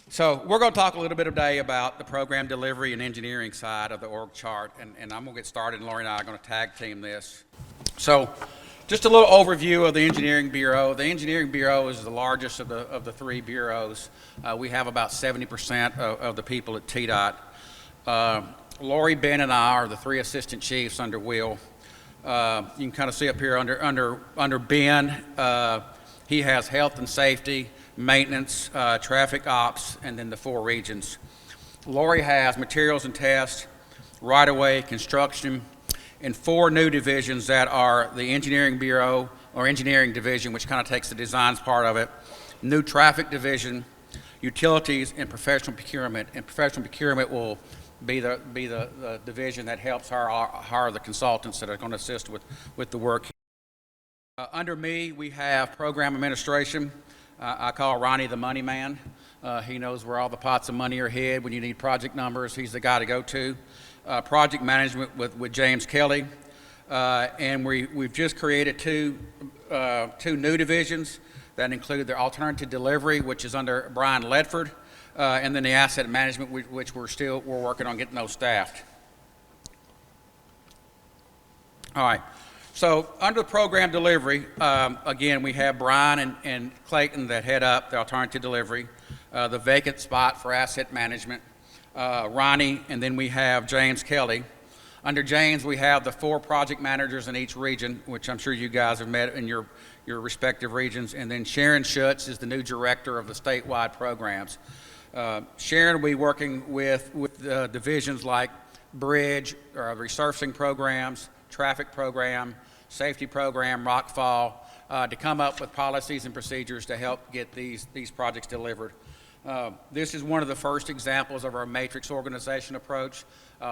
So we're going to talk a little bit today about the program delivery and engineering side of the org chart, and I'm going to get started, and Lori and I are going to tag team this. So just a little overview of the Engineering Bureau. The Engineering Bureau is the largest of the three bureaus. We have about 70% of the people at TDOT. Lori, Ben, and I are the three assistant chiefs under Will. You can kind of see up here under Ben, he has health and safety, maintenance, traffic ops, and then the four regions. Lori has materials and tests, right-of-way, construction, and four new divisions that are the Engineering Bureau, or Engineering Division, which kind of takes the designs part of it, new traffic division, utilities, and professional procurement. And professional procurement will be the division that helps hire the consultants that are going to assist with the work. Under me, we have program administration. I call Ronnie the money man. He knows where all the pots of money are hid. When you need project numbers, he's the guy to go to. Project management with James Kelly. And we've just created two new divisions that include the alternative delivery, which is under Brian Ledford, and then the asset management, which we're working on getting those staffed. All right. So under program delivery, again, we have Brian and Clayton that head up the alternative delivery, the vacant spot for asset management, Ronnie, and then we have James Kelly. Under James, we have the four project managers in each region, which I'm sure you guys have met in your respective regions, and then Sharon Schutz is the new director of the statewide programs. Sharon will be working with divisions like bridge, resurfacing programs, traffic program, safety program, rockfall, to come up with policies and procedures to help get these projects delivered. This is one of the first examples of our matrix organization approach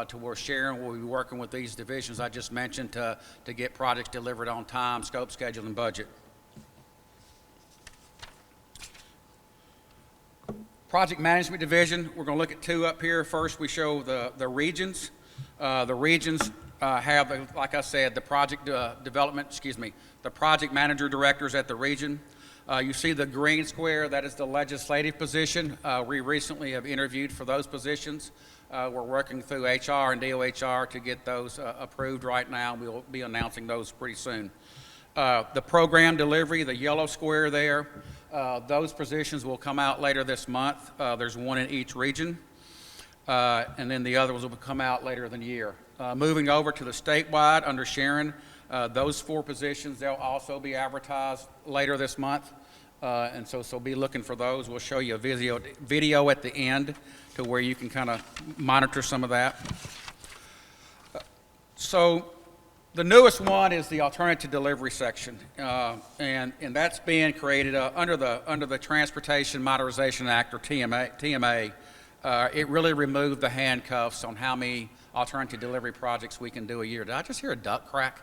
to where Sharon will be working with these divisions I just mentioned to get projects delivered on time, scope, schedule, and budget. Project management division, we're going to look at two up here. First, we show the regions. The regions have, like I said, the project the project manager directors at the region. You see the green square, that is the legislative position. We recently have interviewed for those positions. We're working through HR and DOHR to get those approved right now. We'll be announcing those pretty soon. The program delivery, the yellow square there, those positions will come out later this month. There's one in each region. And then the other ones will come out later in the year. Moving over to the statewide under Sharon, those four positions, they'll also be advertised later this month. And so be looking for those. We'll show you a video at the end to where you can kind of monitor some of that. So the newest one is the alternative delivery section. And that's being created under the Transportation Modernization Act, or TMA. It really removed the handcuffs on how many alternative delivery projects we can do a year. Did I just hear a duck crack?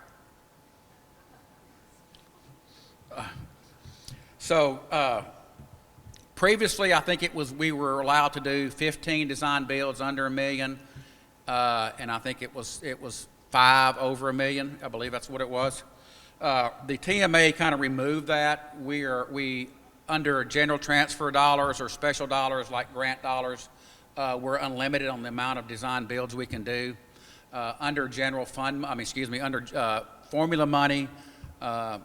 Previously, I think we were allowed to do 15 design builds under $1 million, and I think it was 5 over $1 million. I believe that's what it was. The TMA kind of removed that. We under general transfer dollars or special dollars like grant dollars, we're unlimited on the amount of design builds we can do. Under formula money,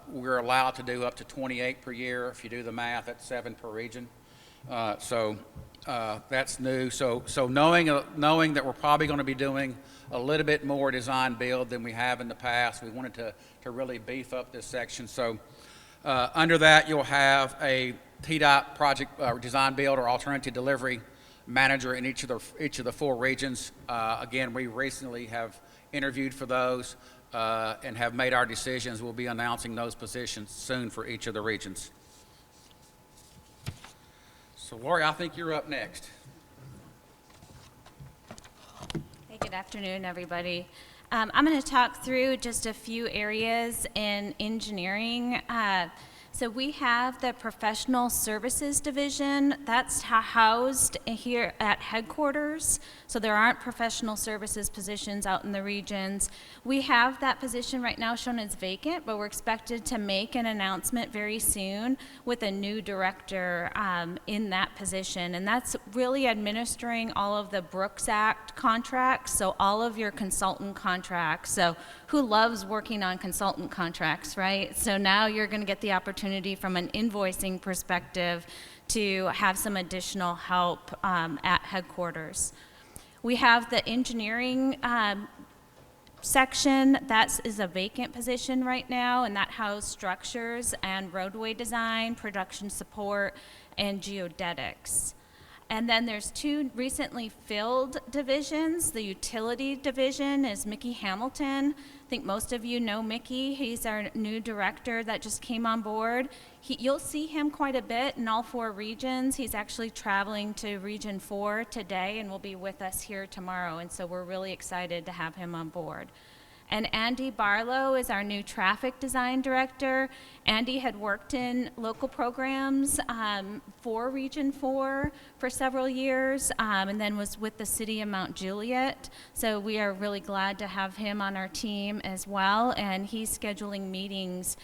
we're allowed to do up to 28 per year. If you do the math, that's 7 per region. That's new. So knowing that we're probably going to be doing a little bit more design build than we have in the past, we wanted to really beef up this section. So under that, you'll have a TDOT project design build or alternative delivery manager in each of the four regions. Again, we recently have interviewed for those and have made our decisions. We'll be announcing those positions soon for each of the regions. So Lori, I think you're up next. Hey, good afternoon, everybody. I'm going to talk through just a few areas in engineering. So we have the professional services division that's housed here at headquarters. So there aren't professional services positions out in the regions. We have that position right now shown as vacant, but we're expected to make an announcement very soon with a new director in that position. And that's really administering all of the Brooks Act contracts, so all of your consultant contracts. So who loves working on consultant contracts, right? So now you're going to get the opportunity from an invoicing perspective to have some additional help at headquarters. We have the engineering section. That is a vacant position right now, and that houses structures and roadway design, production support, and geodetics. And then there's two recently filled divisions. The utility division is Mickey Hamilton. I think most of you know Mickey. He's our new director that just came on board. You'll see him quite a bit in all 4 regions. He's actually traveling to Region 4 today and will be with us here tomorrow. And so we're really excited to have him on board. And Andy Barlow is our new traffic design director. Andy had worked in local programs for Region 4 for several years, and then was with the city of Mount Juliet. So we are really glad to have him on our team as well, and he's scheduling meetings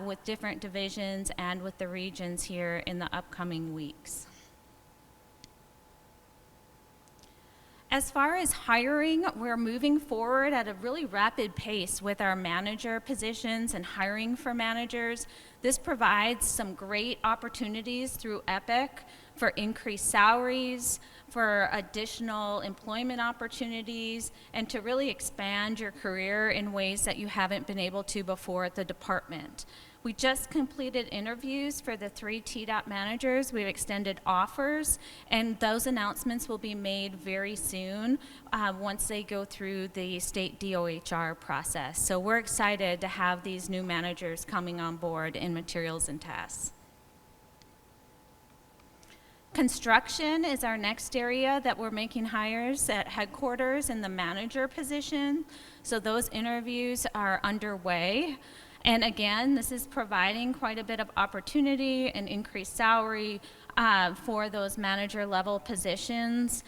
with different divisions and with the regions here in the upcoming weeks. As far as hiring, we're moving forward at a really rapid pace with our manager positions and hiring for managers. This provides some great opportunities through EPIC for increased salaries, for additional employment opportunities, and to really expand your career in ways that you haven't been able to before at the department. We just completed interviews for the 3 TDOT managers. We've extended offers, and those announcements will be made very soon once they go through the state DOHR process. So we're excited to have these new managers coming on board in materials and tasks. Construction is our next area that we're making hires at headquarters in the manager position. So those interviews are underway. And again, this is providing quite a bit of opportunity and increased salary for those manager level positions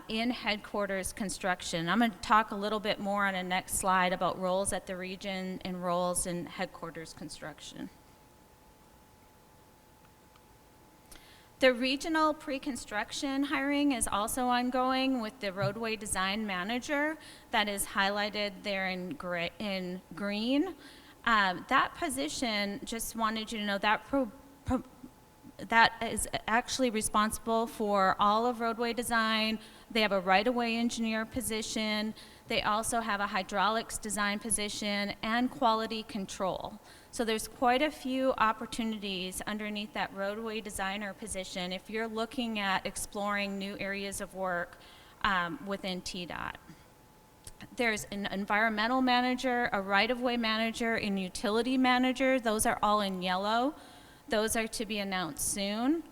in headquarters construction. I'm going to talk a little bit more on a next slide about roles at the region and roles in headquarters construction. The regional pre-construction hiring is also ongoing with the roadway design manager that is highlighted there in green. That position, just wanted you to know, that is actually responsible for all of roadway design. They have a right-of-way engineer position. They also have a hydraulics design position and quality control. So there's quite a few opportunities underneath that roadway designer position if you're looking at exploring new areas of work within TDOT. There's an environmental manager, a right-of-way manager, and utility manager. Those are all in yellow. Those are to be announced soon.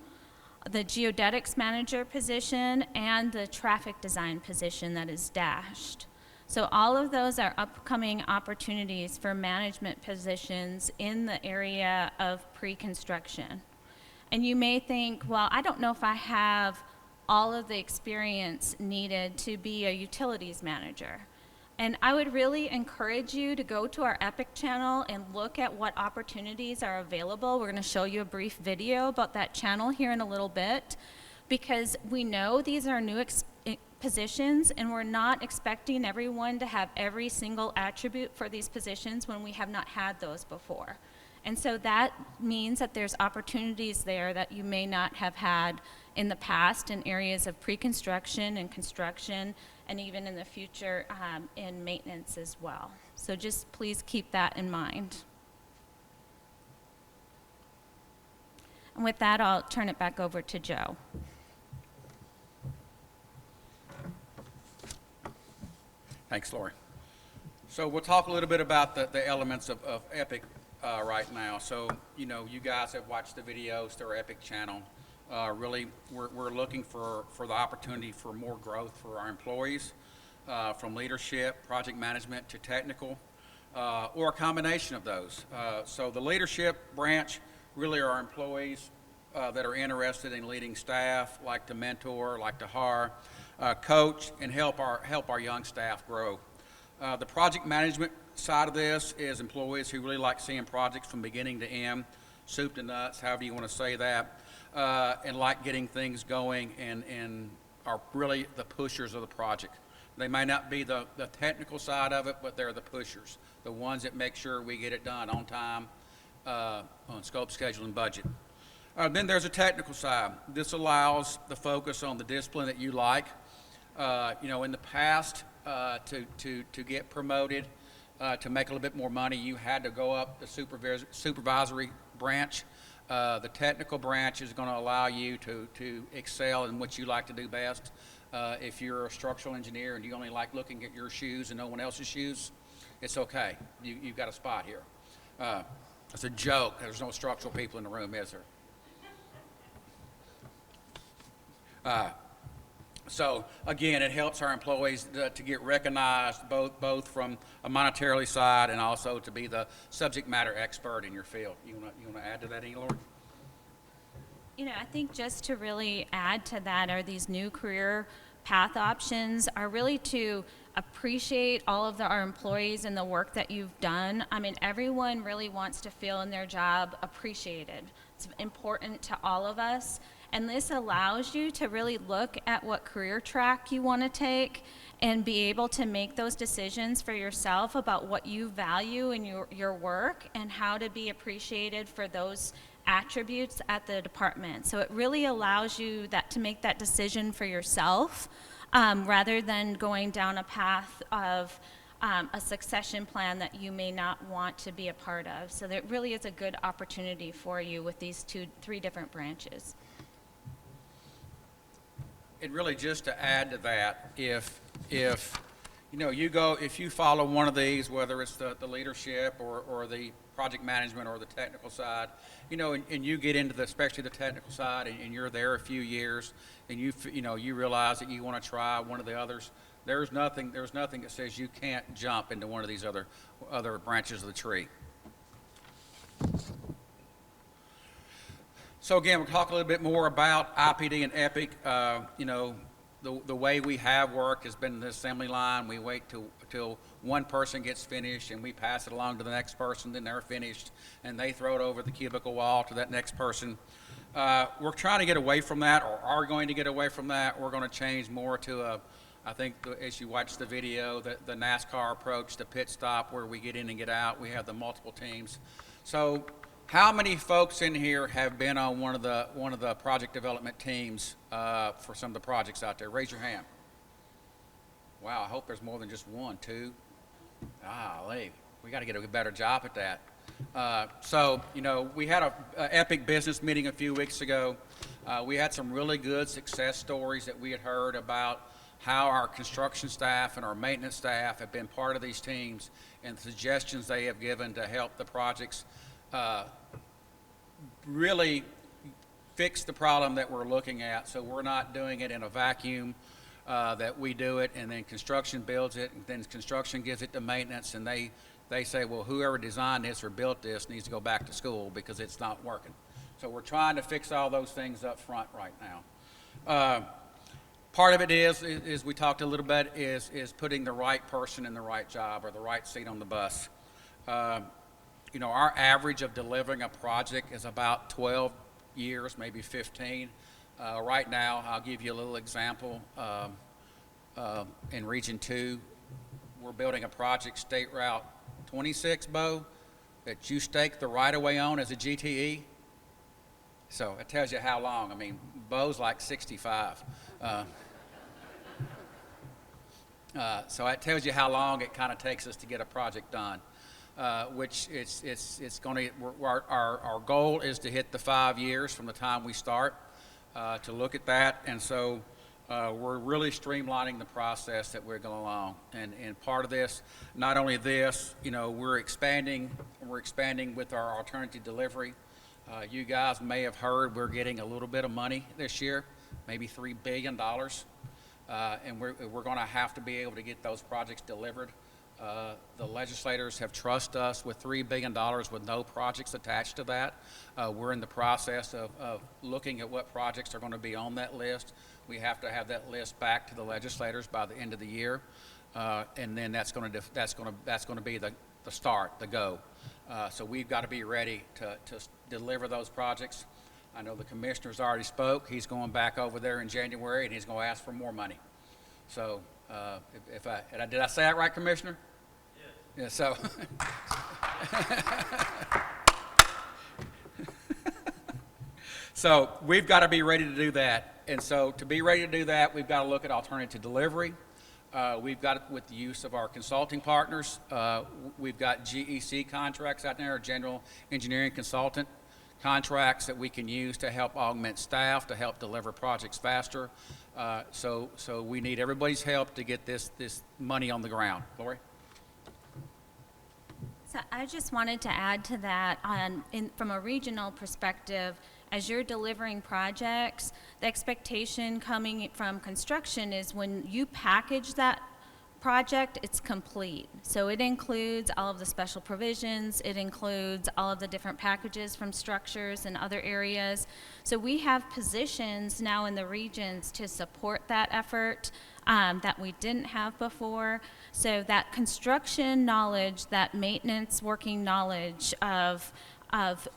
The geodetics manager position and the traffic design position that is dashed. So all of those are upcoming opportunities for management positions in the area of pre-construction. And you may think, well, I don't know if I have all of the experience needed to be a utilities manager. And I would really encourage you to go to our EPIC channel and look at what opportunities are available. We're going to show you a brief video about that channel here in a little bit, because we know these are new positions, and we're not expecting everyone to have every single attribute for these positions when we have not had those before. And so that means that there's opportunities there that you may not have had in the past in areas of pre-construction and construction, and even in the future in maintenance as well. So just please keep that in mind. And with that, I'll turn it back over to Joe. Thanks, Lori. So we'll talk a little bit about the elements of EPIC right now. So, you know, you guys have watched the videos through our EPIC channel. Really, we're looking for the opportunity for more growth for our employees, from leadership, project management to technical, or a combination of those. So the leadership branch, really are employees that are interested in leading staff, like to mentor, like to hire, coach, and help our young staff grow. The project management side of this is employees who really like seeing projects from beginning to end, soup to nuts, however you want to say that, and like getting things going and are really the pushers of the project. They may not be the technical side of it, but they're the pushers, the ones that make sure we get it done on time, on scope, schedule, and budget. Then there's a technical side. This allows the focus on the discipline that you like. In the past, to get promoted, to make a little bit more money, you had to go up the supervisory branch. The technical branch is going to allow you to excel in what you like to do best. If you're a structural engineer and you only like looking at your shoes and no one else's shoes, it's okay. You've got a spot here. It's a joke. There's no structural people in the room, is there? So again, it helps our employees to get recognized both from a monetarily side and also to be the subject matter expert in your field. You want to add to that, Lori? I think just to really add to that are these new career path options are really to appreciate all of our employees and the work that you've done. I mean, everyone really wants to feel in their job appreciated. It's important to all of us. And this allows you to really look at what career track you want to take and be able to make those decisions for yourself about what you value in your work and how to be appreciated for those attributes at the department. So it really allows you to make that decision for yourself rather than going down a path of a succession plan that you may not want to be a part of. So that really is a good opportunity for you with these three different branches. And really, just to add to that, if you follow one of these, whether it's the leadership or the project management or the technical side, and you get into especially the technical side, and you're there a few years, and you realize that you want to try one of the others. There's nothing that says you can't jump into one of these other branches of the tree. So again, we'll talk a little bit more about IPD and EPIC. The way we have worked has been the assembly line. We wait till one person gets finished and we pass it along to the next person, then they're finished, and they throw it over the cubicle wall to that next person. We're trying to get away from that, or are going to get away from that. We're going to change more to I think as you watch the video, the NASCAR approach, the pit stop where we get in and get out. We have the multiple teams. So how many folks in here have been on one of the project development teams for some of the projects out there? Raise your hand. Wow, I hope there's more than just one, two. We got to get a better job at that. So we had a EPIC business meeting a few weeks ago. We had some really good success stories that we had heard about how our construction staff and our maintenance staff have been part of these teams and the suggestions they have given to help the projects really fix the problem that we're looking at, so we're not doing it in a vacuum, that we do it and then construction builds it and then construction gives it to maintenance and they say, well, whoever designed this or built this needs to go back to school because it's not working. So we're trying to fix all those things up front right now. Part of it is we talked a little bit, is putting the right person in the right job or the right seat on the bus. Our average of delivering a project is about 12 years, maybe 15. Right now, I'll give you a little example. In Region 2, we're building a project, State Route 26, Bo, that you stake the right-of-way on as a GTE. So it tells you how long. I mean, Bo's like 65. So it tells you how long it kind of takes us to get a project done. Which it's going to, our goal is to hit the 5 years from the time we start to look at that, and so we're really streamlining the process that we're going along. And part of this, not only this, we're expanding with our alternative delivery. You guys may have heard we're getting a little bit of money this year, maybe $3 billion, and we're going to have to be able to get those projects delivered. The legislators have trusted us with $3 billion with no projects attached to that. We're in the process of looking at what projects are going to be on that list. We have to have that list back to the legislators by the end of the year, and then that's going to be the start, the go. So we've got to be ready to deliver those projects. I know the commissioner's already spoke. He's going back over there in January, and he's going to ask for more money. So did I say that right, Commissioner? Yes. Yeah, so. So we've got to be ready to do that. And so to be ready to do that, we've got to look at alternative delivery. We've got it with the use of our consulting partners. We've got GEC contracts out there, general engineering consultant contracts that we can use to help augment staff, to help deliver projects faster. So we need everybody's help to get this money on the ground. Lori? So I just wanted to add to that from a regional perspective. As you're delivering projects, the expectation coming from construction is when you package that project, it's complete. So it includes all of the special provisions, it includes all of the different packages from structures and other areas. So we have positions now in the regions to support that effort that we didn't have before. So that construction knowledge, that maintenance working knowledge of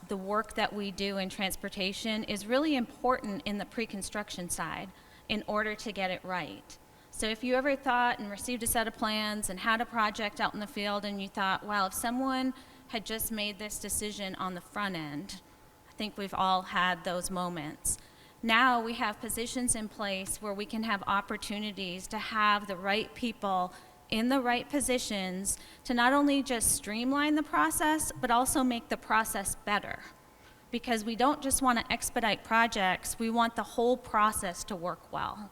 the work that we do in transportation is really important in the pre-construction side in order to get it right. So if you ever thought and received a set of plans and had a project out in the field and you thought, wow, if someone had just made this decision on the front end, I think we've all had those moments. Now we have positions in place where we can have opportunities to have the right people in the right positions to not only just streamline the process, but also make the process better. Because we don't just want to expedite projects, we want the whole process to work well.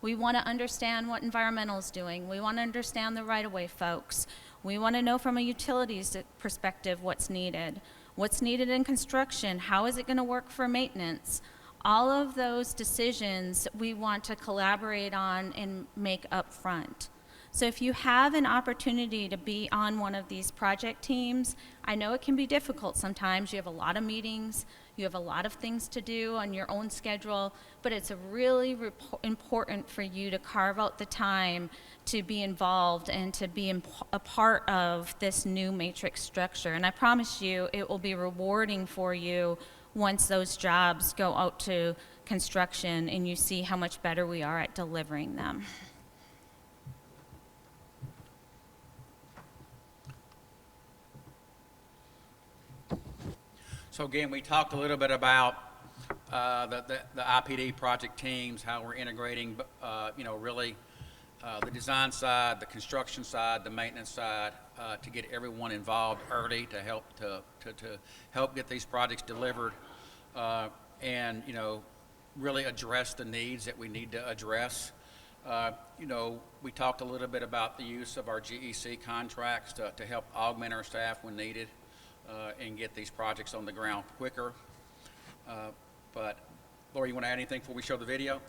We want to understand what environmental is doing. We want to understand the right-of-way folks. We want to know from a utilities perspective what's needed in construction, how is it going to work for maintenance. All of those decisions we want to collaborate on and make up front. So if you have an opportunity to be on one of these project teams, I know it can be difficult sometimes. You have a lot of meetings, you have a lot of things to do on your own schedule, but it's really important for you to carve out the time to be involved and to be a part of this new matrix structure. And I promise you, it will be rewarding for you once those jobs go out to construction and you see how much better we are at delivering them. So again, we talked a little bit about the IPD project teams, how we're integrating, really the design side, the construction side, the maintenance side, to get everyone involved early to help get these projects delivered, and really address the needs that we need to address. We talked a little bit about the use of our GEC contracts to help augment our staff when needed. And get these projects on the ground quicker. But Laura, you want to add anything before we show the video?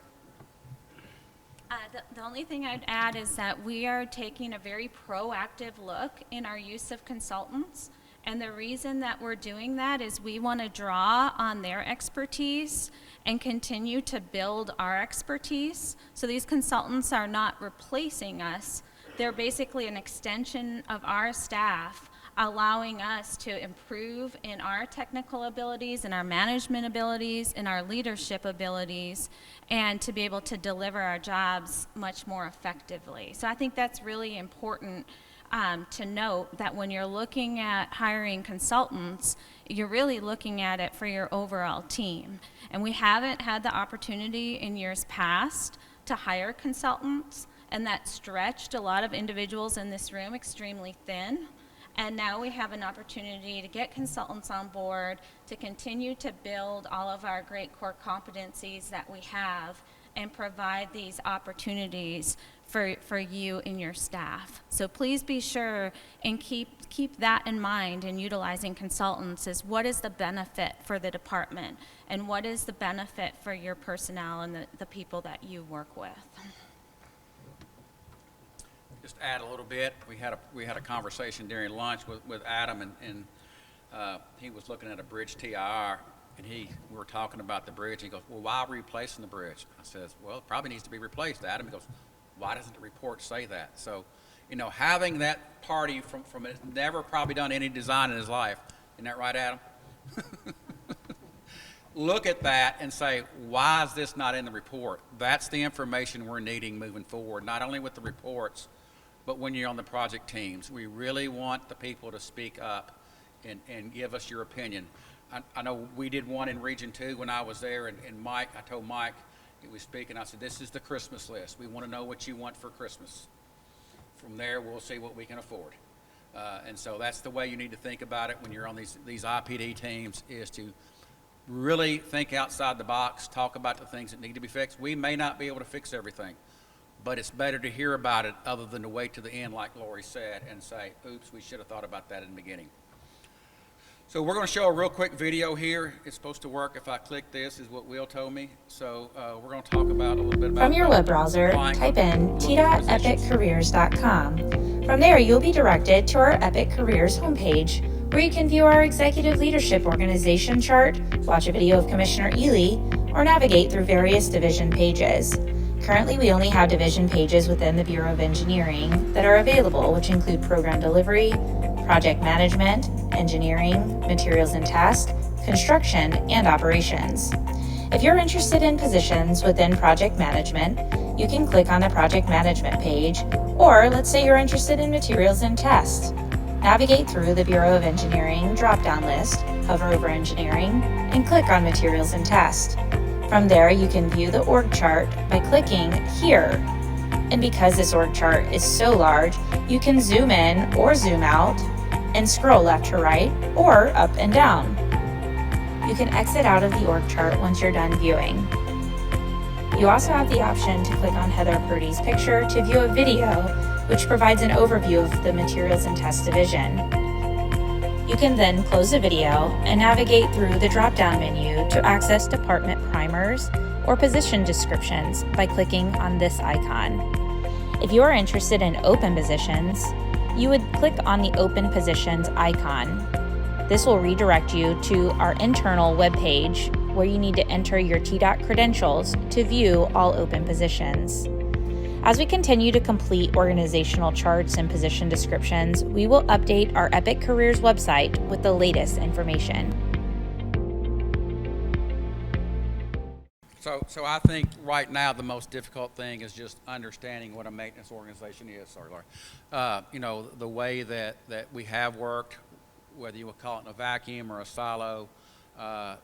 The only thing I'd add is that we are taking a very proactive look in our use of consultants. And the reason that we're doing that is we want to draw on their expertise and continue to build our expertise. So these consultants are not replacing us. They're basically an extension of our staff, allowing us to improve in our technical abilities, in our management abilities, in our leadership abilities, and to be able to deliver our jobs much more effectively. So I think that's really important to note, that when you're looking at hiring consultants, you're really looking at it for your overall team. And we haven't had the opportunity in years past to hire consultants, and that stretched a lot of individuals in this room extremely thin. And now we have an opportunity to get consultants on board, to continue to build all of our great core competencies that we have, and provide these opportunities for you and your staff. So please be sure and keep that in mind in utilizing consultants, is what is the benefit for the department, and what is the benefit for your personnel and the people that you work with. just add a little bit. We had a conversation during lunch with Adam, and he was looking at a bridge TIR, and we were talking about the bridge. And he goes, "Well, why are we replacing the bridge?" I says, "Well, it probably needs to be replaced, Adam." He goes, "Why doesn't the report say that?" So, having that party from never probably done any design in his life, isn't that right, Adam? Look at that and say, why is this not in the report? That's the information we're needing moving forward, not only with the reports, but when you're on the project teams. We really want the people to speak up and give us your opinion. I know we did one in Region 2 when I was there, and Mike, I told Mike, he was speaking, I said, this is the Christmas list. We want to know what you want for Christmas. From there, we'll see what we can afford. And so that's the way you need to think about it when you're on these IPD teams, is to really think outside the box, talk about the things that need to be fixed. We may not be able to fix everything, but it's better to hear about it other than to wait to the end, like Lori said, and say, oops, we should have thought about that in the beginning. So we're going to show a real quick video here. It's supposed to work if I click this, is what Will told me. So we're going to talk about a little bit about... From your web browser, type in t.epiccareers.com. From there, you'll be directed to our Epic Careers homepage, where you can view our executive leadership organization chart, watch a video of Commissioner Ely, or navigate through various division pages. Currently, we only have division pages within the Bureau of Engineering that are available, which include program delivery, project management, engineering, materials and test, construction, and operations. If you're interested in positions within project management, you can click on the project management page, or let's say you're interested in materials and test. Navigate through the Bureau of Engineering drop-down list, hover over Engineering, and click on Materials and Test. From there, you can view the org chart by clicking here. And because this org chart is so large, you can zoom in or zoom out and scroll left to right or up and down. You can exit out of the org chart once you're done viewing. You also have the option to click on Heather Purdy's picture to view a video, which provides an overview of the Materials and Test division. You can then close the video and navigate through the drop-down menu to access department primers or position descriptions by clicking on this icon. If you are interested in open positions, you would click on the Open Positions icon. This will redirect you to our internal webpage, where you need to enter your TDOT credentials to view all open positions. As we continue to complete organizational charts and position descriptions, we will update our Epic Careers website with the latest information. So I think right now the most difficult thing is just understanding what a maintenance organization is. Sorry, Laura. The way that we have worked, whether you would call it in a vacuum or a silo,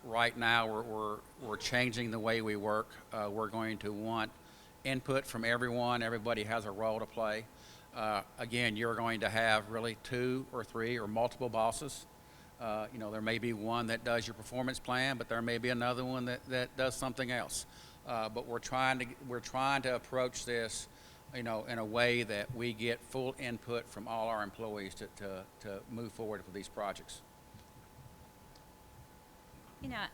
right now we're changing the way we work. We're going to want input from everyone. Everybody has a role to play. Again, you're going to have really 2 or 3 or multiple bosses. There may be one that does your performance plan, but there may be another one that does something else. But we're trying to approach this, in a way that we get full input from all our employees to move forward with these projects.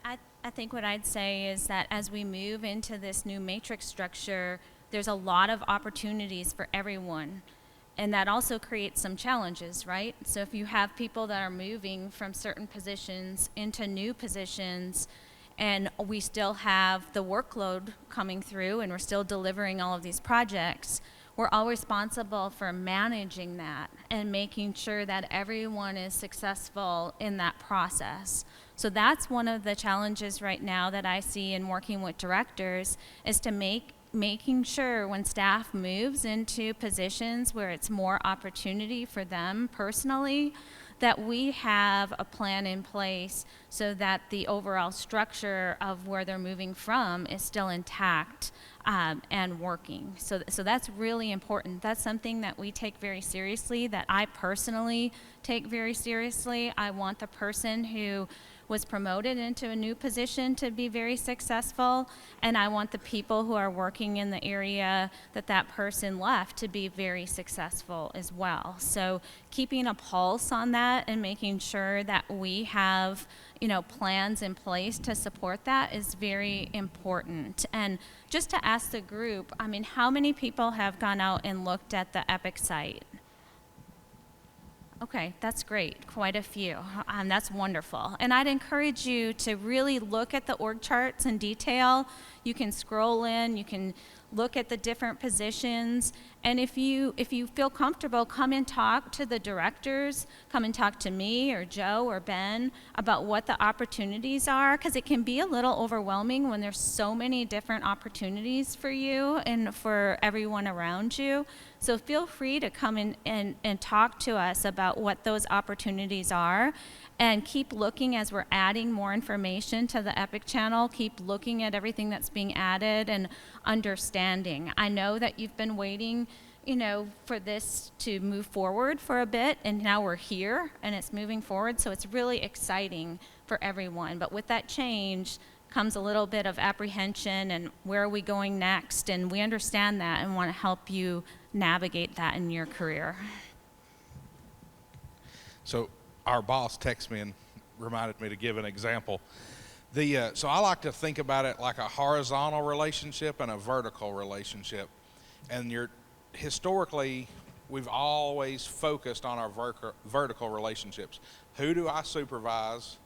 I think what I'd say is that as we move into this new matrix structure, there's a lot of opportunities for everyone. And that also creates some challenges, right? So if you have people that are moving from certain positions into new positions, and we still have the workload coming through and we're still delivering all of these projects, we're all responsible for managing that and making sure that everyone is successful in that process. So that's one of the challenges right now that I see in working with directors, is to making sure when staff moves into positions where it's more opportunity for them personally, that we have a plan in place so that the overall structure of where they're moving from is still intact and working. So that's really important. That's something that we take very seriously, that I personally take very seriously. I want the person who was promoted into a new position to be very successful, and I want the people who are working in the area that that person left to be very successful as well. So keeping a pulse on that and making sure that we have, you know, plans in place to support that is very important. And just to ask the group, I mean, how many people have gone out and looked at the Epic site? Okay, that's great, quite a few. That's wonderful. And I'd encourage you to really look at the org charts in detail. You can scroll in, you can look at the different positions, and if you feel comfortable, come and talk to the directors, come and talk to me or Joe or Ben about what the opportunities are, because it can be a little overwhelming when there's so many different opportunities for you and for everyone around you. So feel free to come in and talk to us about what those opportunities are, and keep looking as we're adding more information to the Epic channel. Keep looking at everything that's being added and understanding. I know that you've been waiting, you know, for this to move forward for a bit, and now we're here and it's moving forward, so it's really exciting for everyone. But with that change comes a little bit of apprehension and where are we going next, and we understand that and want to help you navigate that in your career. So our boss texted me and reminded me to give an example. So I like to think about it like a horizontal relationship and a vertical relationship. And historically, we've always focused on our vertical relationships. Who do I supervise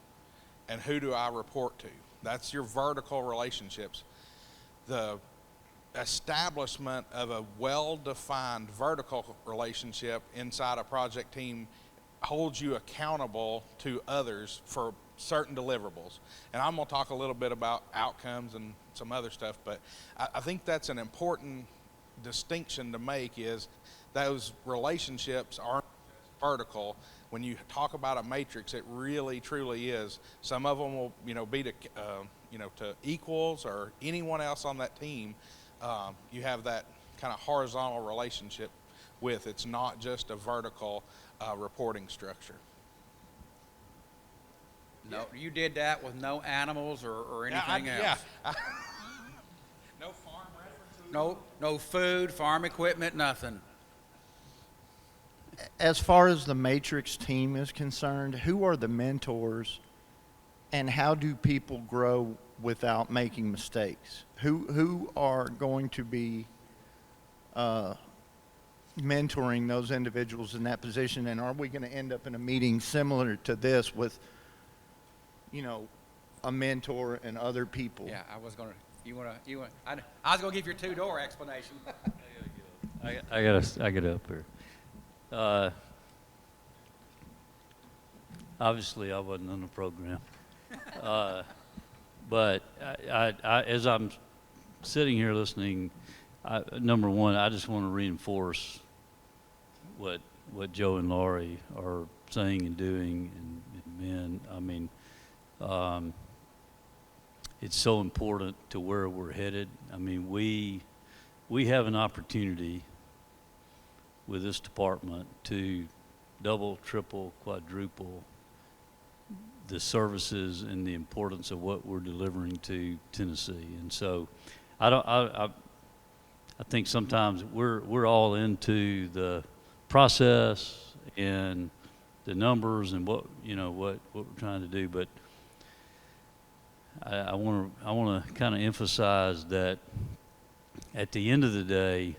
and who do I report to? That's your vertical relationships. The establishment of a well-defined vertical relationship inside a project team holds you accountable to others for certain deliverables. And I'm going to talk a little bit about outcomes and some other stuff, but I think that's an important distinction to make, is those relationships aren't vertical. When you talk about a matrix, it really truly is. Some of them will, you know, be to, to equals or anyone else on that team. You have that kind of horizontal relationship with. It's not just a vertical reporting structure. No, you did that with no animals or anything else. Yeah. No farm references. No food, farm equipment, nothing. As far as the Matrix team is concerned, who are the mentors and how do people grow without making mistakes? Who are going to be mentoring those individuals in that position, and are we going to end up in a meeting similar to this with, you know, a mentor and other people? Yeah, I was going to. I was going to give your two-door explanation. I gotta up here. Obviously, I wasn't on the program, but I, as I'm sitting here listening, number one, I just want to reinforce what Joe and Laurie are saying and doing, and men. I mean, it's so important to where we're headed. I mean, we have an opportunity with this department to double, triple, quadruple the services and the importance of what we're delivering to Tennessee. And so I think sometimes we're all into the process and the numbers and what we're trying to do, but I want to kind of emphasize that at the end of the day,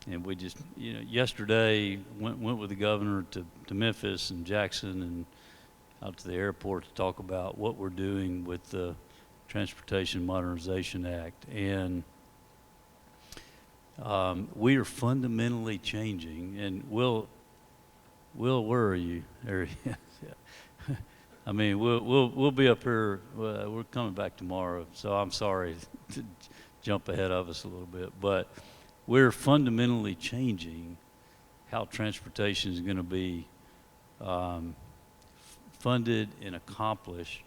and we just, yesterday went with the governor to Memphis and Jackson and out to the airport to talk about what we're doing with the Transportation Modernization Act. And we are fundamentally changing. And Will, where are you? There he is. I mean, we'll be up here. We're coming back tomorrow, so I'm sorry to jump ahead of us a little bit, but we're fundamentally changing how transportation is going to be funded and accomplished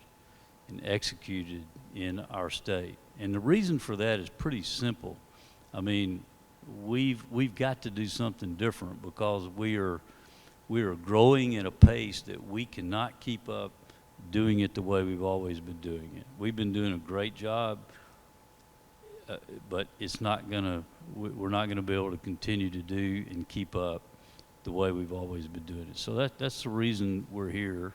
and executed in our state. And the reason for that is pretty simple. I mean, we've got to do something different because we are we are growing at a pace that we cannot keep up doing it the way we've always been doing it. We've been doing a great job, but it's not gonna, we're not gonna be able to continue to do and keep up the way we've always been doing it. So that's the reason we're here.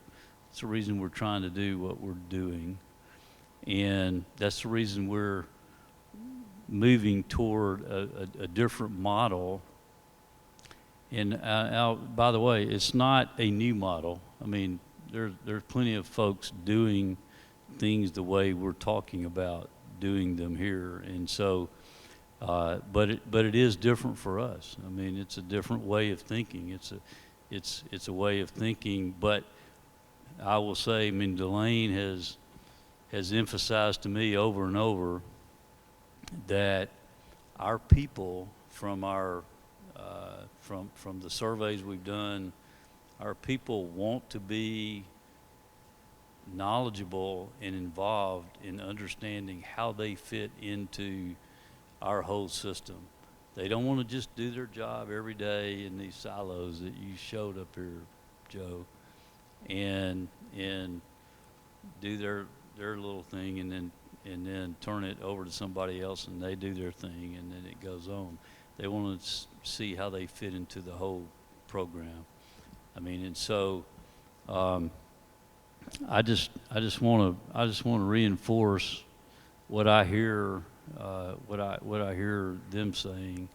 It's the reason we're trying to do what we're doing. And that's the reason we're moving toward a different model. And by the way, it's not a new model. I mean, there's plenty of folks doing things the way we're talking about doing them here. And so, but it is different for us. I mean, it's a different way of thinking. It's a way of thinking. But I will say, I mean, Delane has emphasized to me over and over that our people, from our from the surveys we've done, our people want to be knowledgeable and involved in understanding how they fit into our whole system. They don't want to just do their job every day in these silos that you showed up here, Joe, and do their little thing and then turn it over to somebody else and they do their thing and then it goes on. They want to see how they fit into the whole program. I mean, and so I just want to reinforce what I hear what I hear them saying,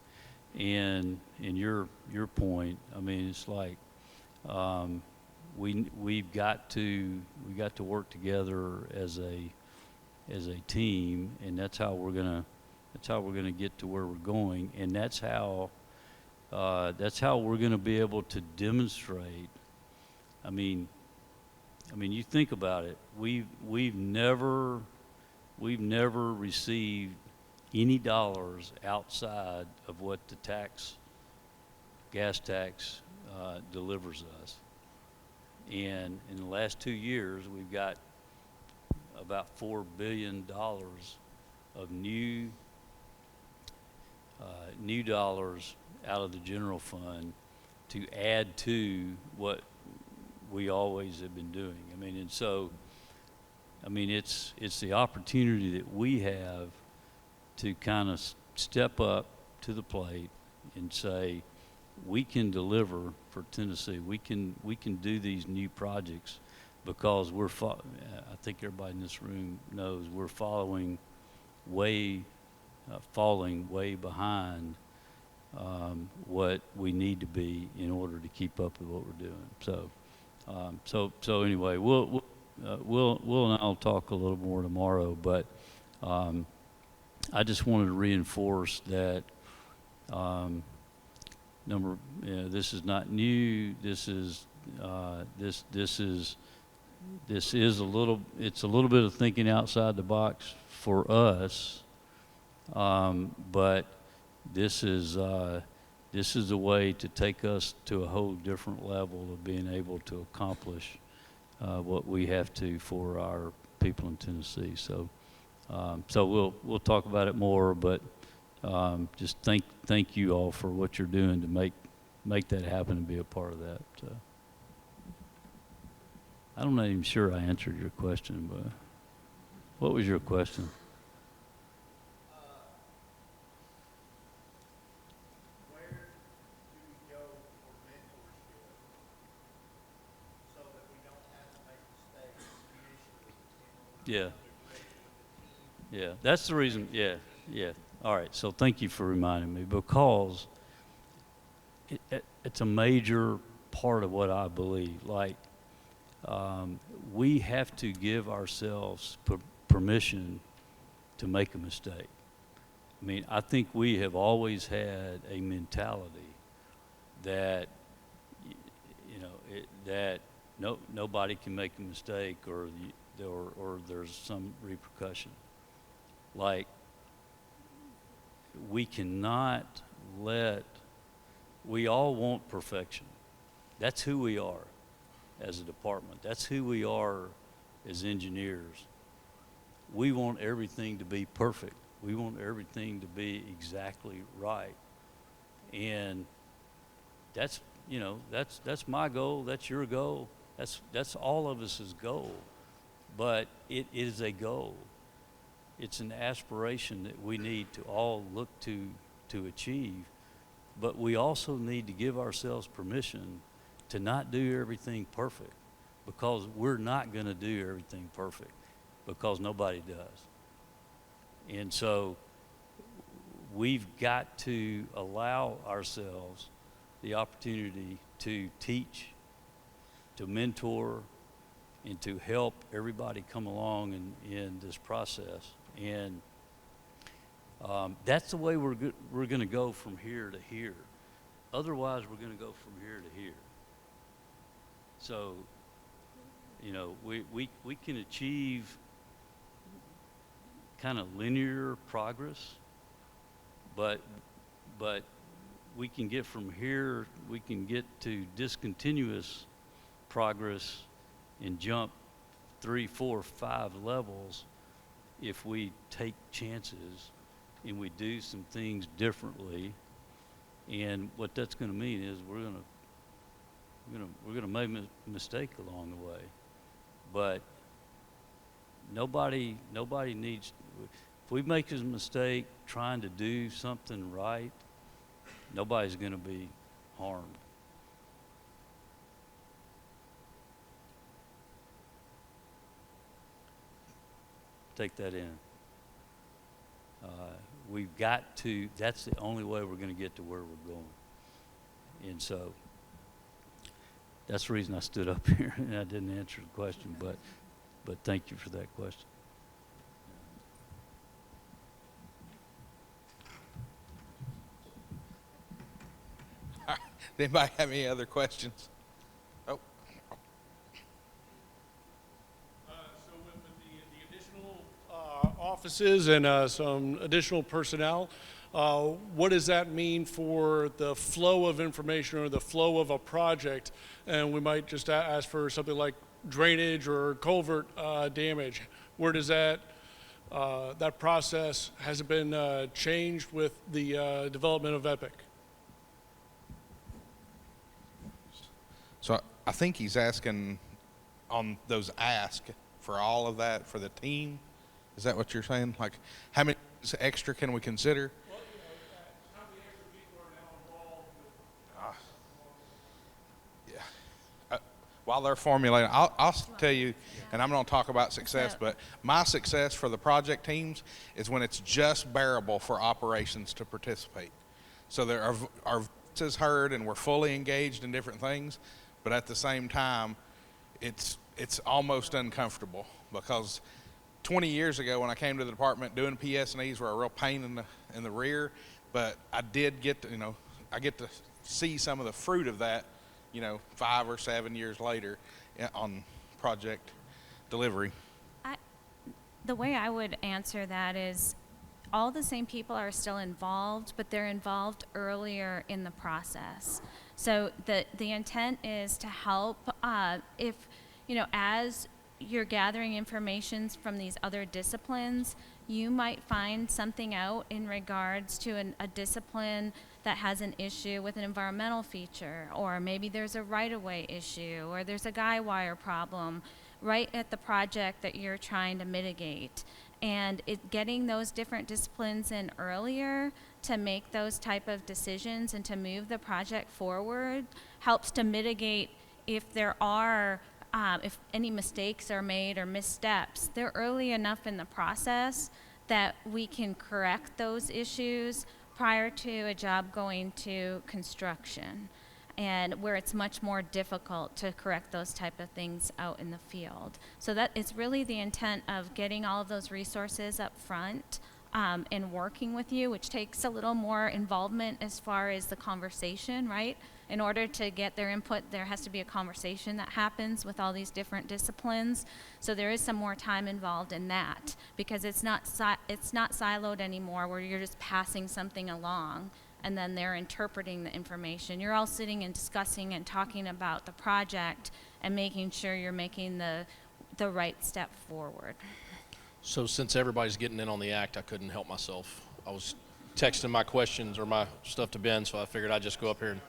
and your point. I mean, it's like we've got to work together as a team, and that's how we're gonna get to where we're going, and that's how we're gonna be able to demonstrate. I mean, you think about it. We've never received any dollars outside of what the gas tax delivers us. And in the last 2 years, we've got about $4 billion of new dollars out of the general fund to add to what we always have been doing. I mean, and so, I mean, it's the opportunity that we have to kind of step up to the plate and say, we can deliver for Tennessee. We can do these new projects because I think everybody in this room knows we're falling way behind what we need to be in order to keep up with what we're doing. So anyway, we'll and I'll talk a little more tomorrow, but I just wanted to reinforce that this is not new. This is a little bit of thinking outside the box for us, but this is a way to take us to a whole different level of being able to accomplish what we have to for our people in Tennessee. So we'll talk about it more, but just thank you all for what you're doing to make that happen and be a part of that. I'm not even sure I answered your question, but what was your question? Yeah, that's the reason. Yeah. All right, so thank you for reminding me, because it's a major part of what I believe. Like, we have to give ourselves permission to make a mistake. I mean, I think we have always had a mentality that, that nobody can make a mistake or there's some repercussion. Like, we cannot we all want perfection. That's who we are as a department. That's who we are as engineers. We want everything to be perfect. We want everything to be exactly right. And that's you know, that's my goal, that's your goal, that's all of us' goal. But it is a goal. It's an aspiration that we need to all look to achieve. But we also need to give ourselves permission to not do everything perfect, because we're not going to do everything perfect, because nobody does. And so we've got to allow ourselves the opportunity to teach, to mentor, and to help everybody come along in this process. And that's the way we're going to go from here to here. Otherwise, we're going to go from here to here. So, you know, we can achieve kind of linear progress, but we can get from here, we can get to discontinuous progress and jump 3, 4, 5 levels if we take chances and we do some things differently. And what that's going to mean is we're going to make a mistake along the way, but nobody needs. If we make a mistake trying to do something right, nobody's going to be harmed. Take that in. We've got to, that's the only way we're going to get to where we're going. And so that's the reason I stood up here and I didn't answer the question, but thank you for that question. Anybody have any other questions? Oh, So with the additional offices and some additional personnel, what does that mean for the flow of information or the flow of a project? And we might just ask for something like drainage or culvert damage. Where does that process, has it been changed with the development of Epic? so I think he's asking on those asks for all of that for the team. Is that what you're saying? Like, how many extra can we consider? Well, you know, how many extra people are now involved with While they're formulating, I'll tell you, and I'm going to talk about success, but my success for the project teams is when it's just bearable for operations to participate. So there are our voices heard and we're fully engaged in different things, but at the same time, it's almost uncomfortable, because 20 years ago when I came to the department, doing PS&Es were a real pain in the rear, but I did get to, I get to see some of the fruit of that, 5 or 7 years later on project delivery. The way I would answer that is all the same people are still involved, but they're involved earlier in the process. So the intent is to help if, as you're gathering information from these other disciplines, you might find something out in regards to a discipline that has an issue with an environmental feature, or maybe there's a right-of-way issue, or there's a guy wire problem right at the project that you're trying to mitigate. And getting those different disciplines in earlier to make those type of decisions and to move the project forward helps to mitigate if there are if any mistakes are made or missteps. They're early enough in the process that we can correct those issues prior to a job going to construction, and where it's much more difficult to correct those type of things out in the field. So that it's really the intent of getting all of those resources up front and working with you, which takes a little more involvement as far as the conversation, right? In order to get their input, there has to be a conversation that happens with all these different disciplines. So there is some more time involved in that, because it's not siloed anymore where you're just passing something along and then they're interpreting the information. You're all sitting and discussing and talking about the project and making sure you're making the right step forward. So since everybody's getting in on the act, I couldn't help myself. I was texting my questions or my stuff to Ben, so I figured I'd just go up here and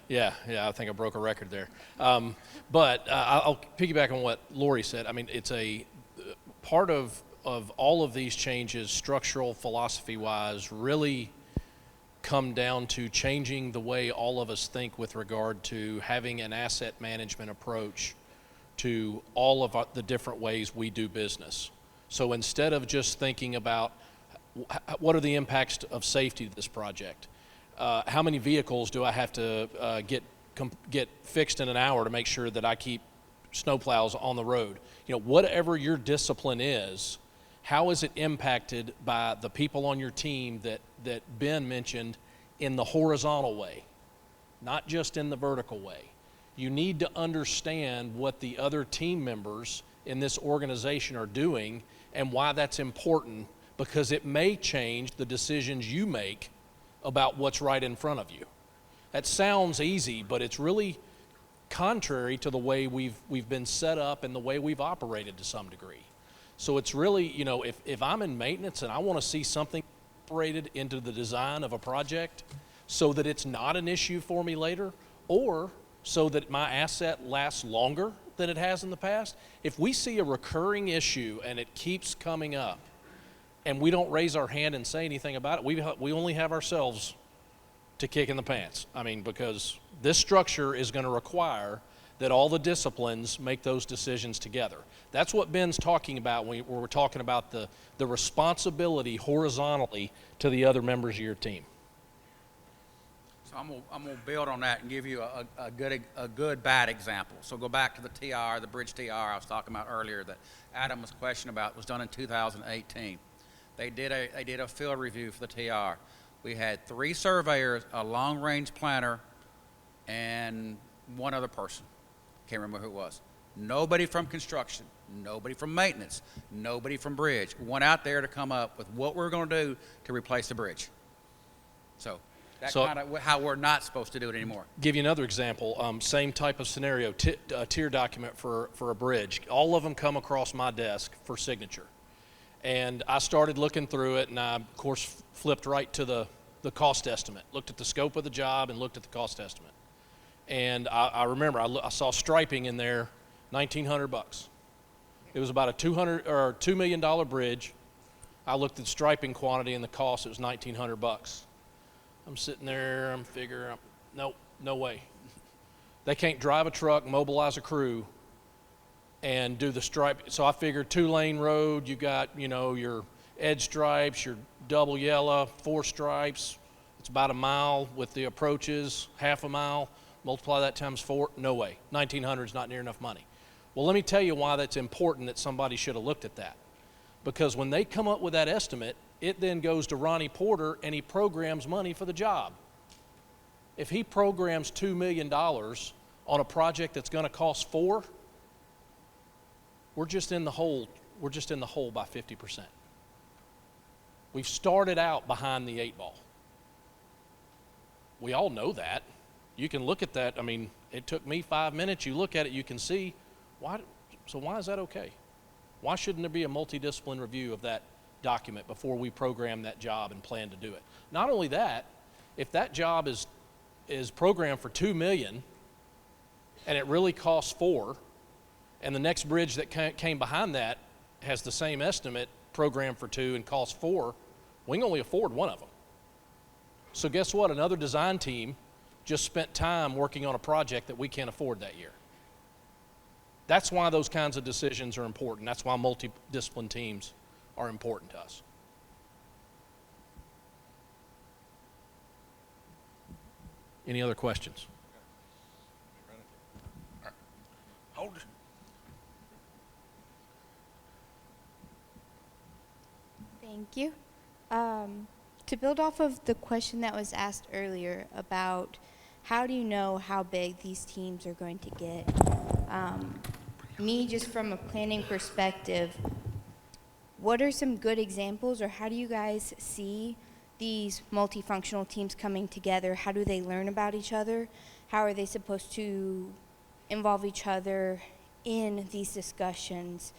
Yeah, I think I broke a record there. But I'll piggyback on what Lori said. I mean, it's a part of all of these changes, structural, philosophy-wise, really come down to changing the way all of us think with regard to having an asset management approach to all of the different ways we do business. So instead of just thinking about what are the impacts of safety to this project, how many vehicles do I have to get fixed in an hour to make sure that I keep snowplows on the road? You know, whatever your discipline is, how is it impacted by the people on your team that Ben mentioned in the horizontal way, not just in the vertical way? You need to understand what the other team members in this organization are doing and why that's important, because it may change the decisions you make about what's right in front of you. That sounds easy, but it's really contrary to the way we've been set up and the way we've operated to some degree. So it's really, you know, if I'm in maintenance and I want to see something incorporated into the design of a project so that it's not an issue for me later, or so that my asset lasts longer than it has in the past, if we see a recurring issue and it keeps coming up and we don't raise our hand and say anything about it, we only have ourselves to kick in the pants. I mean, because this structure is going to require that all the disciplines make those decisions together. That's what Ben's talking about when we're talking about the responsibility horizontally to the other members of your team. So I'm gonna build on that and give you a good bad example. So go back to the TR, the bridge TR I was talking about earlier that Adam was questioning about. It was done in 2018. They did a field review for the TR. We had 3 surveyors, a long-range planner, and one other person. Can't remember who it was. Nobody from construction, nobody from maintenance, nobody from bridge went out there to come up with what we're going to do to replace the bridge. So that's kind of how we're not supposed to do it anymore. Give you another example. Same type of scenario, tier document for a bridge. All of them come across my desk for signature. And I started looking through it, and I, of course, flipped right to the cost estimate, looked at the scope of the job and looked at the cost estimate. And I remember I saw striping in there, $1,900. It was about a $2 million bridge. I looked at striping quantity and the cost, it was $1,900. I'm sitting there, I'm figuring, nope, no way. They can't drive a truck, mobilize a crew, and do the stripe. So I figured 2-lane road, you got, you know, your edge stripes, your double yellow, 4 stripes. It's about a mile with the approaches, half a mile. Multiply that times 4, no way. 1,900 is not near enough money. Well, let me tell you why that's important, that somebody should have looked at that. Because when they come up with that estimate, it then goes to Ronnie Porter and he programs money for the job. If he programs $2 million on a project that's going to cost 4, we're just in the hole. We're just in the hole by 50%. We've started out behind the 8 ball. We all know that. You can look at that. I mean, it took me 5 minutes. You look at it, you can see why. So why is that okay? Why shouldn't there be a multidiscipline review of that document before we program that job and plan to do it? Not only that, if that job is programmed for $2 million and it really costs 4, and the next bridge that came behind that has the same estimate programmed for 2 and costs 4, we can only afford one of them. So guess what? Another design team just spent time working on a project that we can't afford that year. That's why those kinds of decisions are important. That's why multidiscipline teams are important to us. Any other questions? Hold it. Thank you. To build off of the question that was asked earlier about how do you know how big these teams are going to get, me just from a planning perspective, what are some good examples, or how do you guys see these multifunctional teams coming together? How do they learn about each other? How are they supposed to involve each other in these discussions?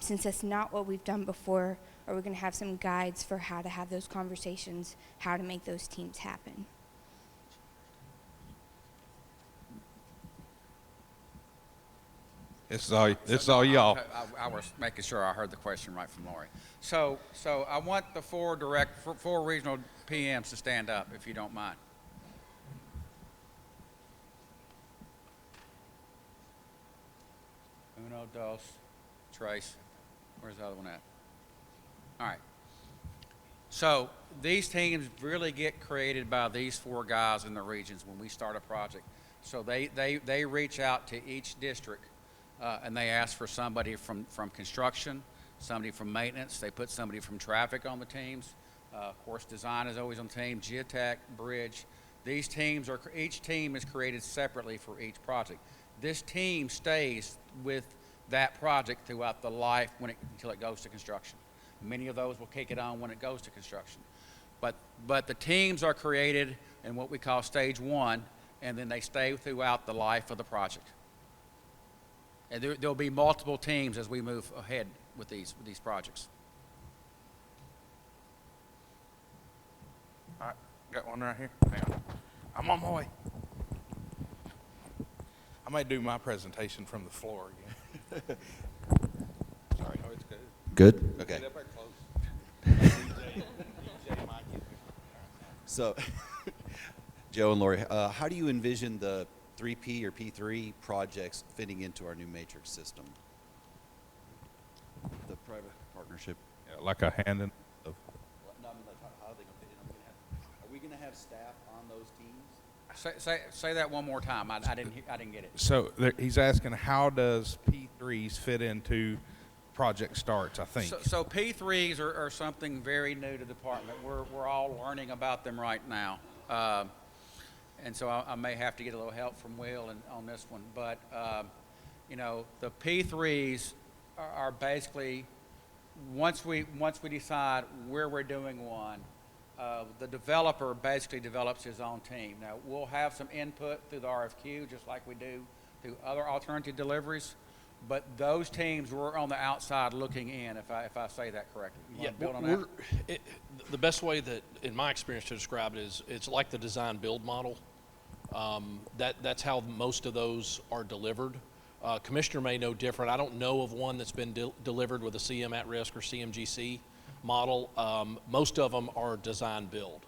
Since that's not what we've done before, are we going to have some guides for how to have those conversations, how to make those teams happen? It's all y'all. I was making sure I heard the question right from Lori. So I want the four regional PMs to stand up, if you don't mind. Uno, dos, tres. Where's the other one at? All right. So these teams really get created by these four guys in the regions when we start a project. So they reach out to each district and they ask for somebody from construction, somebody from maintenance. They put somebody from traffic on the teams. Of course, design is always on the team, geotech, bridge. These teams each team is created separately for each project. This team stays with that project throughout the life until it goes to construction. Many of those will kick it on when it goes to construction. But the teams are created in what we call stage one, and then they stay throughout the life of the project. And there'll be multiple teams as we move ahead with these projects. All right, got one right here. Hang on. I'm on my way. I may do my presentation from the floor again. Sorry. Oh, it's good. Good? Okay. Get up there close. DJ Mike. So, Joe and Lori, how do you envision the 3P or P3 projects fitting into our new matrix system? The private partnership. Yeah, like a hand in. No, I mean, like, how are they going to fit in? Are we going to have staff on those teams? Say that one more time. I didn't get it. So he's asking, how does P3s fit into project starts, I think. So P3s are something very new to the department. We're all learning about them right now. And so I may have to get a little help from Will on this one. But, you know, the P3s are basically, once we decide where we're doing one, the developer basically develops his own team. Now, we'll have some input through the RFQ, just like we do through other alternative deliveries. But those teams were on the outside looking in, if I say that correctly. You want to build on that? The best way that, in my experience, to describe it is it's like the design build model. That's how most of those are delivered. Commissioner may know different. I don't know of one that's been delivered with a CM at risk or CMGC model. Most of them are design build.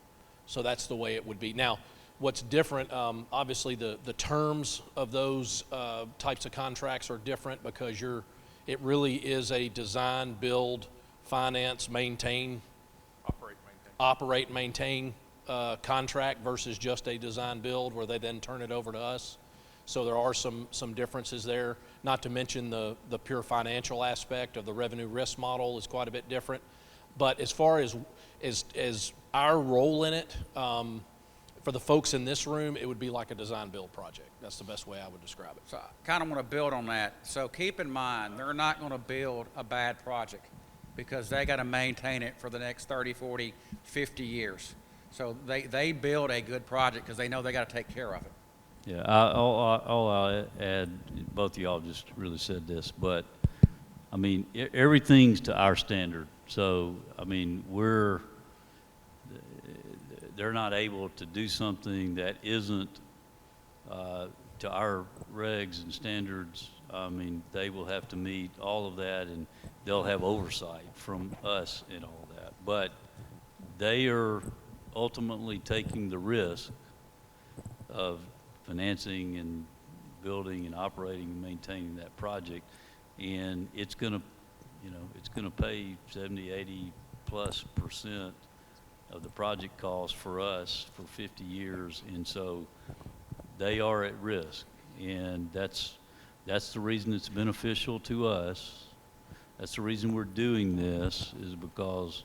So that's the way it would be. Now, what's different, obviously the terms of those types of contracts are different because it really is a design, build, finance, maintain, operate, maintain contract versus just a design build where they then turn it over to us. So there are some differences there, not to mention the pure financial aspect of the revenue risk model is quite a bit different. But as far as our role in it, for the folks in this room, it would be like a design build project. That's the best way I would describe it. So I kind of want to build on that. So keep in mind, they're not going to build a bad project because they got to maintain it for the next 30, 40, 50 years. So they build a good project because they know they got to take care of it. Yeah, I'll add, both of y'all just really said this, but I mean, everything's to our standard. So, I mean, they're not able to do something that isn't to our regs and standards. I mean, they will have to meet all of that, and they'll have oversight from us and all that. But they are ultimately taking the risk of financing and building and operating and maintaining that project, and it's going to, you know, it's going to pay 70, 80+% of the project cost for us for 50 years, and so they are at risk, and that's the reason it's beneficial to us. That's the reason we're doing this, is because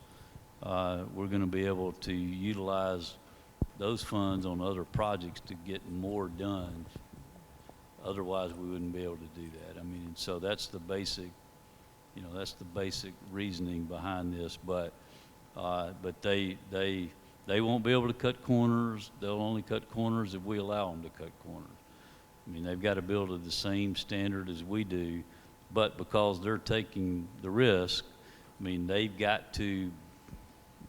we're going to be able to utilize those funds on other projects to get more done. Otherwise, we wouldn't be able to do that. I mean, and so that's the basic, you know, that's the basic reasoning behind this. But they won't be able to cut corners. They'll only cut corners if we allow them to cut corners. I mean, they've got to build to the same standard as we do, but because they're taking the risk, I mean, they've got to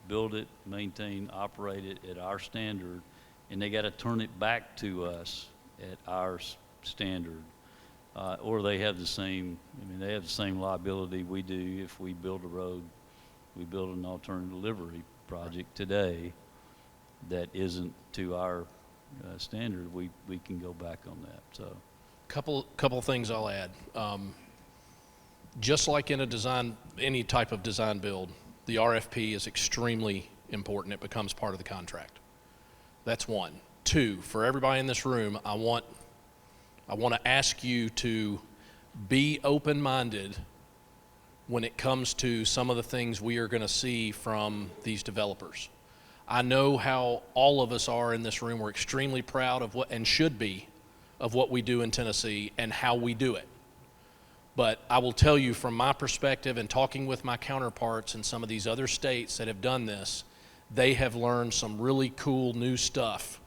build it, maintain, operate it at our standard, and they got to turn it back to us at our standard. or they have the same, I mean, they have the same liability we do if we build a road, we build an alternative delivery project today that isn't to our standard, we can go back on that, so. Couple things I'll add. Just like in a design, any type of design build, the RFP is extremely important. It becomes part of the contract. That's one. Two, for everybody in this room, I want to ask you to be open-minded when it comes to some of the things we are going to see from these developers. I know how all of us are in this room. We're extremely proud of what, and should be, of what we do in Tennessee and how we do it. But I will tell you from my perspective and talking with my counterparts in some of these other states that have done this, they have learned some really cool new stuff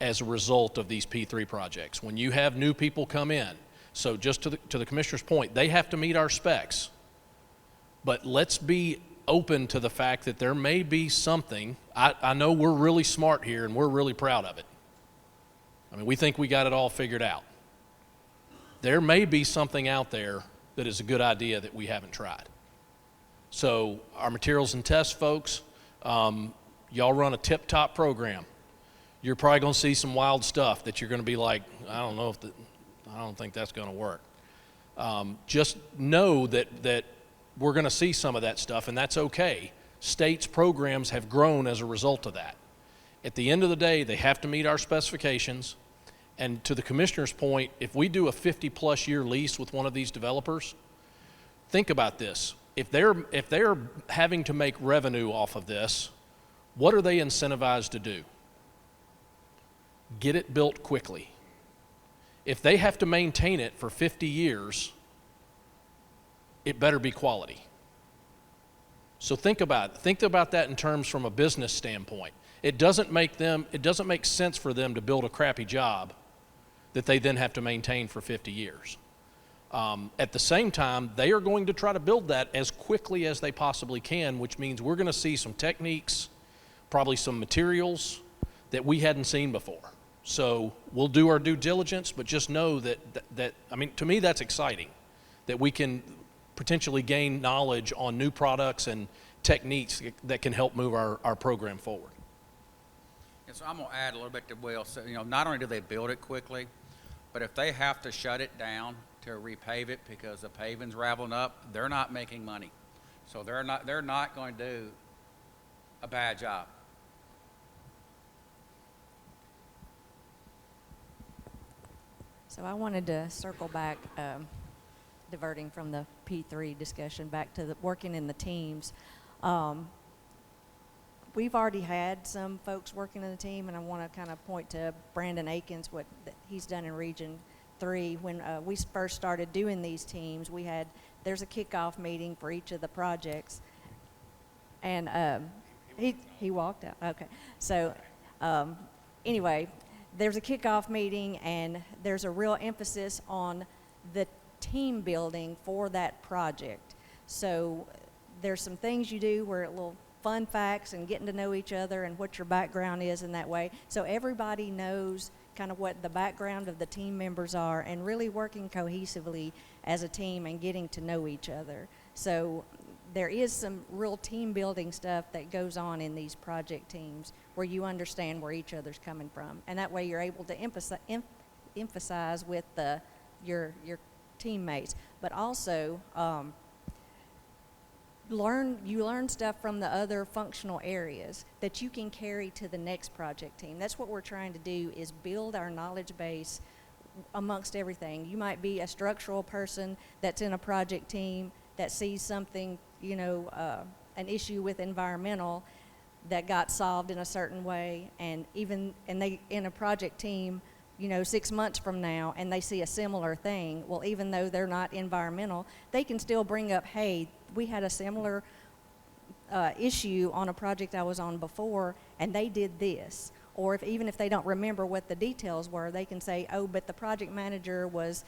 as a result of these P3 projects. When you have new people come in, so just to the commissioner's point, they have to meet our specs. But let's be open to the fact that there may be something. I know we're really smart here and we're really proud of it. I mean, we think we got it all figured out. There may be something out there that is a good idea that we haven't tried. So our materials and tests folks, y'all run a tip-top program. You're probably going to see some wild stuff that you're going to be like, I don't think that's going to work. Just know that we're going to see some of that stuff, and that's okay. States' programs have grown as a result of that. At the end of the day, they have to meet our specifications. And to the commissioner's point, if we do a 50-plus year lease with one of these developers, think about this. If they're having to make revenue off of this, what are they incentivized to do? Get it built quickly. If they have to maintain it for 50 years, it better be quality. So think about it. Think about that in terms from a business standpoint. It doesn't make sense for them to build a crappy job that they then have to maintain for 50 years. At the same time, they are going to try to build that as quickly as they possibly can, which means we're going to see some techniques, probably some materials that we hadn't seen before. So we'll do our due diligence, but just know that I mean, to me, that's exciting, that we can potentially gain knowledge on new products and techniques that can help move our program forward. And so I'm going to add a little bit to Will. So, not only do they build it quickly, but if they have to shut it down to repave it because the paving's raveling up, they're not making money. So they're not going to do a bad job. So I wanted to circle back, diverting from the P3 discussion back to the working in the teams. We've already had some folks working in the team, and I want to kind of point to Brandon Akins, what he's done in Region 3. When we first started doing these teams, there's a kickoff meeting for each of the projects, and he walked out. Okay, so anyway, there's a kickoff meeting, and there's a real emphasis on the team building for that project. So there's some things you do where little fun facts and getting to know each other and what your background is in that way. So everybody knows kind of what the background of the team members are and really working cohesively as a team and getting to know each other. So there is some real team building stuff that goes on in these project teams where you understand where each other's coming from. And that way you're able to emphasize with your teammates. But also, you learn stuff from the other functional areas that you can carry to the next project team. That's what we're trying to do, is build our knowledge base amongst everything. You might be a structural person that's in a project team that sees something, an issue with environmental that got solved in a certain way, and they in a project team, 6 months from now, and they see a similar thing. Well, even though they're not environmental, they can still bring up, hey, we had a similar issue on a project I was on before, and they did this. Or even if they don't remember what the details were, they can say, oh, but the project manager was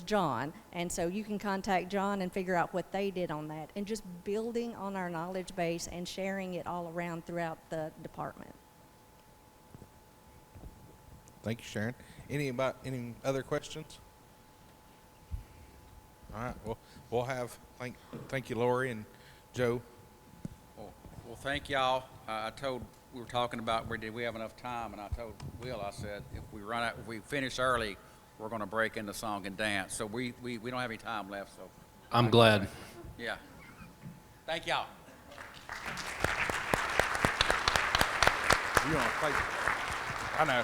John, and so you can contact John and figure out what they did on that. And just building on our knowledge base and sharing it all around throughout the department. Thank you, Sharon. Any other questions? All right. Well, we'll have thank you, Lori and Joe. Well, thank y'all. I told, we were talking about, did we have enough time? And I told Will, I said, if we finish early, we're gonna break into song and dance. So we don't have any time left, so. I'm glad. Yeah. Thank y'all. You want to play? I know.